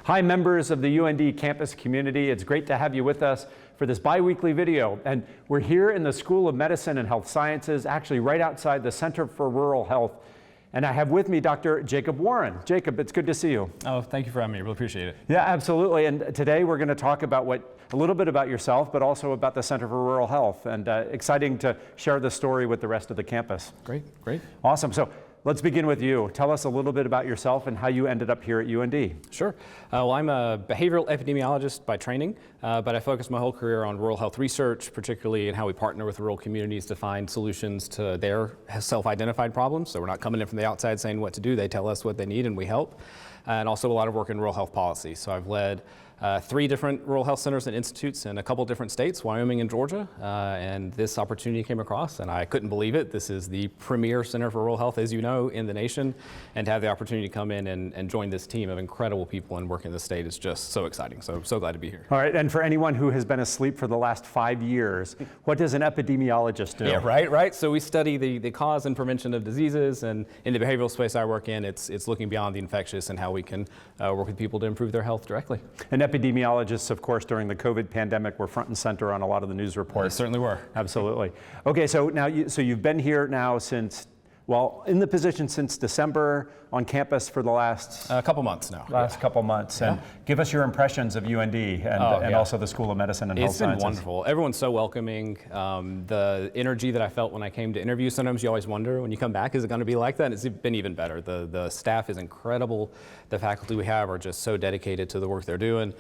Hi, members of the UND campus community. It's great to have you with us for this bi-weekly video. And we're here in the School of Medicine and Health Sciences, actually right outside the Center for Rural Health. And I have with me Dr. Jacob Warren. Jacob, it's good to see you. Oh, thank you for having me. I really appreciate it. Yeah, absolutely. And today we're going to talk about a little bit about yourself, but also about the Center for Rural Health. And exciting to share the story with the rest of the campus. Great, great. Awesome. So let's begin with you. Tell us a little bit about yourself and how you ended up here at UND. Sure. Well, I'm a behavioral epidemiologist by training, but I focused my whole career on rural health research, particularly in how we partner with rural communities to find solutions to their self-identified problems. So we're not coming in from the outside saying what to do. They tell us what they need and we help. And also a lot of work in rural health policy. So I've led 3 different rural health centers and institutes in a couple different states, Wyoming and Georgia, and this opportunity came across and I couldn't believe it. This is the premier center for rural health, as you know, in the nation, and to have the opportunity to come in and join this team of incredible people and work in the state is just so exciting. So I'm so glad to be here. All right, and for anyone who has been asleep for the last 5 years, what does an epidemiologist do? Yeah, right. So we study the cause and prevention of diseases, and in the behavioral space I work in, it's looking beyond the infectious and how we can work with people to improve their health directly. And epidemiologists, of course, during the COVID pandemic were front and center on a lot of the news reports. They certainly were. Absolutely. Okay, so now you've been here now since, well, in the position since December, on campus for the last couple months now. Couple months. And give us your impressions of UND and also the School of Medicine and Health Sciences. It's been wonderful. Everyone's so welcoming. The energy that I felt when I came to interview, sometimes you always wonder when you come back, is it going to be like that? And it's been even better. The staff is incredible. The faculty we have are just so dedicated to the work they're doing.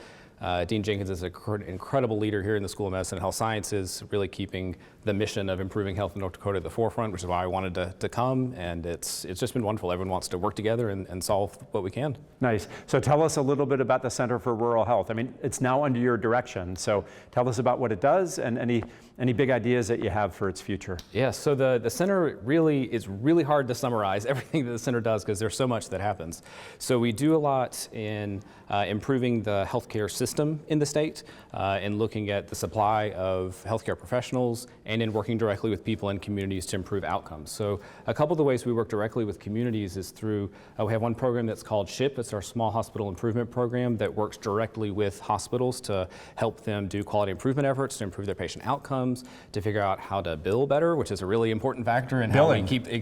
Dean Jenkins is an incredible leader here in the School of Medicine and Health Sciences, really keeping the mission of improving health in North Dakota at the forefront, which is why I wanted to come, and it's just been wonderful. Everyone wants to work together and solve what we can. Nice. So tell us a little bit about the Center for Rural Health. I mean, it's now under your direction, so tell us about what it does and any big ideas that you have for its future. Yeah, so the center is really hard to summarize everything that the center does because there's so much that happens. So we do a lot in improving the healthcare system in the state, and looking at the supply of healthcare professionals, and in working directly with people and communities to improve outcomes. So a couple of the ways we work directly with communities is through, we have one program that's called SHIP. It's our Small Hospital Improvement Program that works directly with hospitals to help them do quality improvement efforts to improve their patient outcomes, to figure out how to bill better, which is a really important factor in how we keep we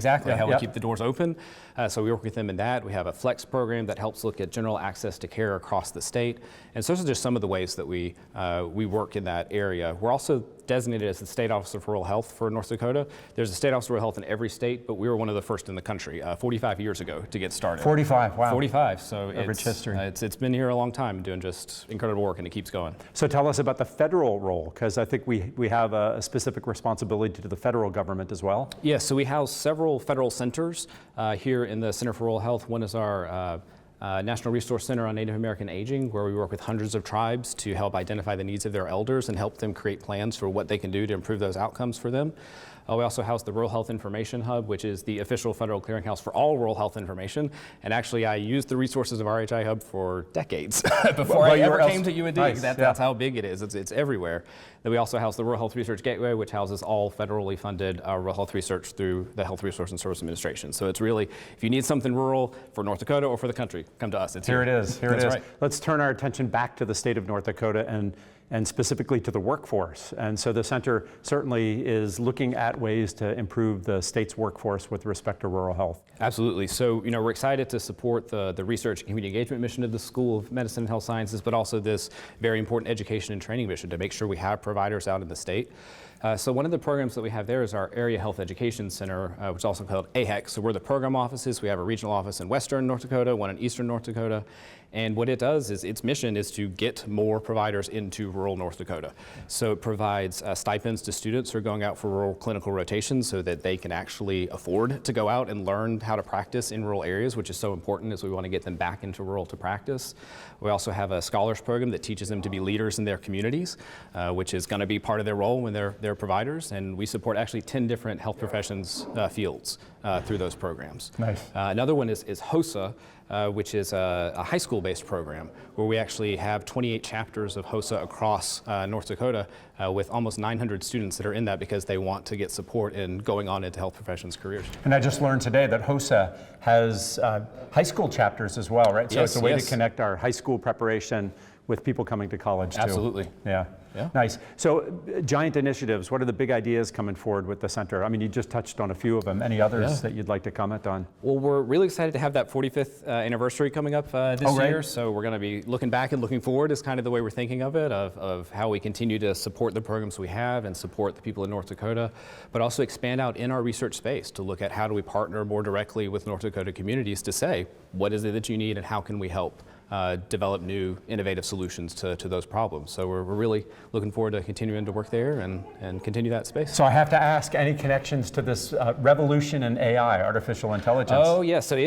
keep the doors open. So we work with them in that. We have a FLEX program that helps look at general access to care across the state. And so those are just some of the ways that we work in that area. We're also designated as the State Office of Rural Health for North Dakota. There's a State Office of Rural Health in every state, but we were one of the first in the country 45 years ago to get started. 45, wow. 45, so rich history. It's been here a long time doing just incredible work, and it keeps going. So tell us about the federal role, because I think we have a specific responsibility to the federal government as well. Yes, so we house several federal centers here in the Center for Rural Health. One is our National Resource Center on Native American Aging, where we work with hundreds of tribes to help identify the needs of their elders and help them create plans for what they can do to improve those outcomes for them. We also house the Rural Health Information Hub, which is the official federal clearinghouse for all rural health information. And actually, I used the resources of RHI Hub for decades before I ever came to UND. Nice. That's how big it is. It's everywhere. Then we also house the Rural Health Research Gateway, which houses all federally funded rural health research through the Health Resource and Service Administration. So it's really, if you need something rural for North Dakota or for the country, come to us. Here it is. Here it is. Right. Let's turn our attention back to the state of North Dakota and specifically to the workforce. And so the center certainly is looking at ways to improve the state's workforce with respect to rural health. Absolutely. So, we're excited to support the research and community engagement mission of the School of Medicine and Health Sciences, but also this very important education and training mission to make sure we have providers out in the state. So one of the programs that we have there is our Area Health Education Center, which is also called AHEC. So we're the program offices. We have a regional office in Western North Dakota, one in Eastern North Dakota. And what it does is its mission is to get more providers into rural North Dakota. So it provides stipends to students who are going out for rural clinical rotations so that they can actually afford to go out and learn how to practice in rural areas, which is so important as we want to get them back into rural to practice. We also have a scholars program that teaches them to be leaders in their communities, which is going to be part of their role when they're their providers, and we support actually 10 different health professions fields through those programs. Nice. Another one is HOSA, which is a high school-based program where we actually have 28 chapters of HOSA across North Dakota with almost 900 students that are in that because they want to get support in going on into health professions careers. And I just learned today that HOSA has high school chapters as well, right? So Yes, it's a way yes. to connect our high school preparation with people coming to college too. Absolutely. Yeah. Yeah. Nice. So giant initiatives, what are the big ideas coming forward with the center? I mean, you just touched on a few of them. Any others that you'd like to comment on? Well, we're really excited to have that 45th anniversary coming up this year. So we're going to be looking back and looking forward is kind of the way we're thinking of it, of how we continue to support the programs we have and support the people in North Dakota, but also expand out in our research space to look at how do we partner more directly with North Dakota communities to say, what is it that you need and how can we help develop new innovative solutions to those problems. So we're really looking forward to continuing to work there and continue that space. So I have to ask, any connections to this revolution in AI, artificial intelligence? Oh yeah, so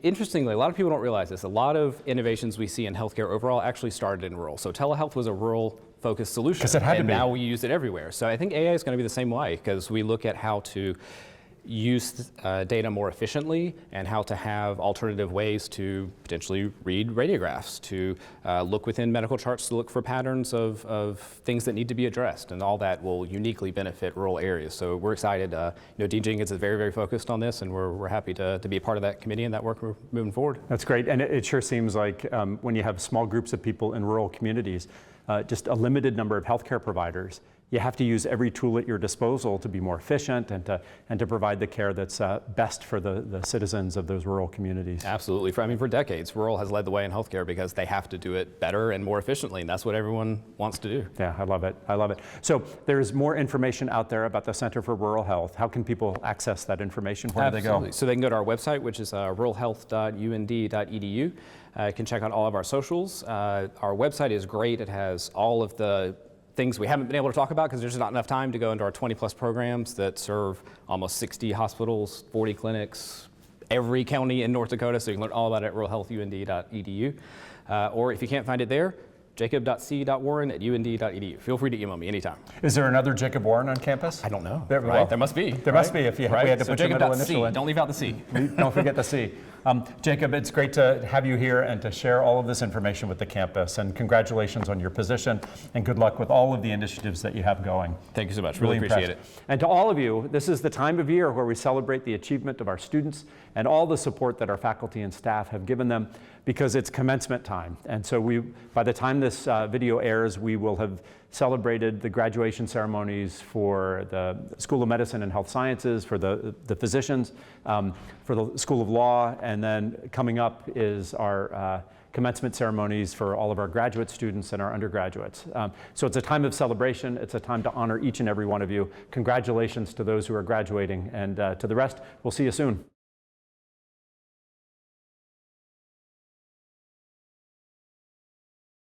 interestingly, a lot of people don't realize this, a lot of innovations we see in healthcare overall actually started in rural. So telehealth was a rural focused solution. 'Cause it had to and be. now we use it everywhere. So I think AI is going to be the same way because we look at how to use data more efficiently and how to have alternative ways to potentially read radiographs, to look within medical charts to look for patterns of things that need to be addressed, and all that will uniquely benefit rural areas. So we're excited. Dean Jenkins is very, very focused on this, and we're happy to be a part of that committee and that work moving forward. That's great, and it sure seems like when you have small groups of people in rural communities, just a limited number of healthcare providers, you have to use every tool at your disposal to be more efficient and to provide the care that's best for the citizens of those rural communities. Absolutely. For decades, rural has led the way in healthcare because they have to do it better and more efficiently, and that's what everyone wants to do. Yeah, I love it. I love it. So there's more information out there about the Center for Rural Health. How can people access that information? Where do they go? So they can go to our website, which is ruralhealth.und.edu. You can check out all of our socials. Our website is great. It has all of the things we haven't been able to talk about because there's not enough time to go into our 20 plus programs that serve almost 60 hospitals, 40 clinics, every county in North Dakota. So you can learn all about it at ruralhealthund.edu. Or if you can't find it there, jacob.c.warren@und.edu. Feel free to email me anytime. Is there another Jacob Warren on campus? I don't know. Well, there must be. There must be if we had to so put your middle initial in. Don't leave out the C. Don't forget the C. Jacob, it's great to have you here and to share all of this information with the campus. And congratulations on your position, and good luck with all of the initiatives that you have going. Thank you so much. Really appreciate it. And to all of you, this is the time of year where we celebrate the achievement of our students and all the support that our faculty and staff have given them, because it's commencement time. And so by the time this video airs, we will have celebrated the graduation ceremonies for the School of Medicine and Health Sciences, for the physicians, for the School of Law, and then coming up is our commencement ceremonies for all of our graduate students and our undergraduates. So it's a time of celebration. It's a time to honor each and every one of you. Congratulations to those who are graduating, and to the rest, we'll see you soon.